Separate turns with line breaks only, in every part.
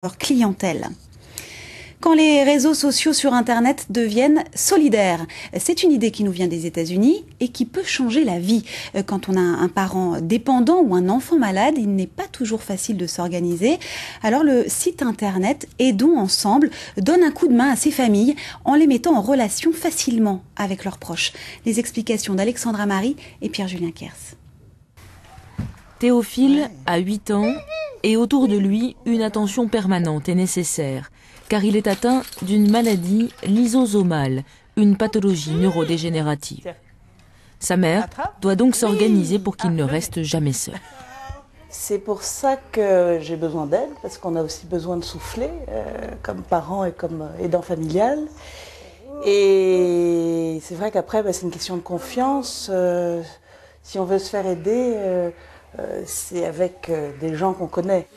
leur clientèle. Quand les réseaux sociaux sur Internet deviennent solidaires, c'est une idée qui nous vient des États-Unis et qui peut changer la vie. Quand on a un parent dépendant ou un enfant malade, il n'est pas toujours facile de s'organiser. Alors le site Internet Aidons Ensemble donne un coup de main à ces familles en les mettant en relation facilement avec leurs proches. Les explications d'Alexandra Marie et Pierre-Julien Kers.
Théophile a 8 ans et autour de lui, une attention permanente est nécessaire, car il est atteint d'une maladie lysosomale, une pathologie neurodégénérative. Sa mère doit donc s'organiser pour qu'il ne reste jamais seul.
C'est pour ça que j'ai besoin d'aide, parce qu'on a aussi besoin de souffler, comme parents et comme aidant familial. Et c'est vrai qu'après, c'est une question de confiance. Si on veut se faire aider, c'est avec des gens qu'on connaît.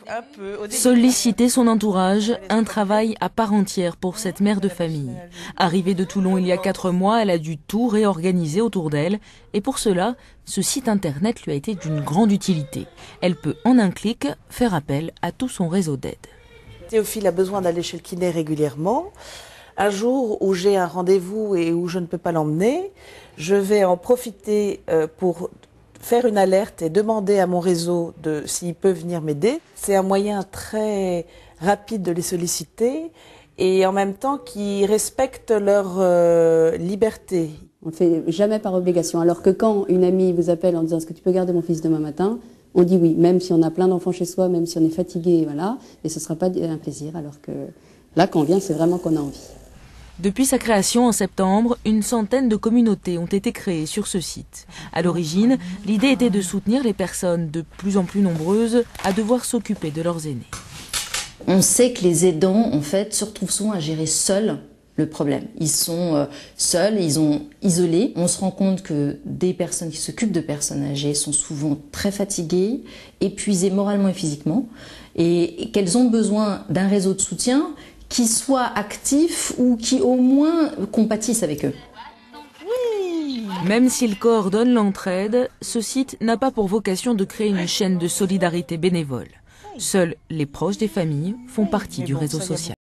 Solliciter son entourage, un travail à part entière pour cette mère de famille. Arrivée de Toulon il y a 4 mois, elle a dû tout réorganiser autour d'elle. Et pour cela, ce site internet lui a été d'une grande utilité. Elle peut en un clic faire appel à tout son réseau d'aide.
Théophile a besoin d'aller chez le kiné régulièrement. Un jour où j'ai un rendez-vous et où je ne peux pas l'emmener, je vais en profiter pour faire une alerte et demander à mon réseau s'il peut venir m'aider. C'est un moyen très rapide de les solliciter et en même temps qui respecte leur liberté.
On ne fait jamais par obligation, alors que quand une amie vous appelle en disant « est-ce que tu peux garder mon fils demain matin ?» on dit oui, même si on a plein d'enfants chez soi, même si on est fatigué, voilà, et ce ne sera pas un plaisir, alors que là, quand on vient, c'est vraiment qu'on a envie.
Depuis sa création en septembre, une centaine de communautés ont été créées sur ce site. À l'origine, l'idée était de soutenir les personnes de plus en plus nombreuses à devoir s'occuper de leurs aînés.
On sait que les aidants, en fait, se retrouvent souvent à gérer seuls le problème. Ils sont seuls, ils sont isolés. On se rend compte que des personnes qui s'occupent de personnes âgées sont souvent très fatiguées, épuisées moralement et physiquement, et qu'elles ont besoin d'un réseau de soutien qui soit actif ou qui au moins compatisse avec eux.
Même s'il coordonne l'entraide, ce site n'a pas pour vocation de créer une chaîne de solidarité bénévole. Seuls les proches des familles font partie du réseau social.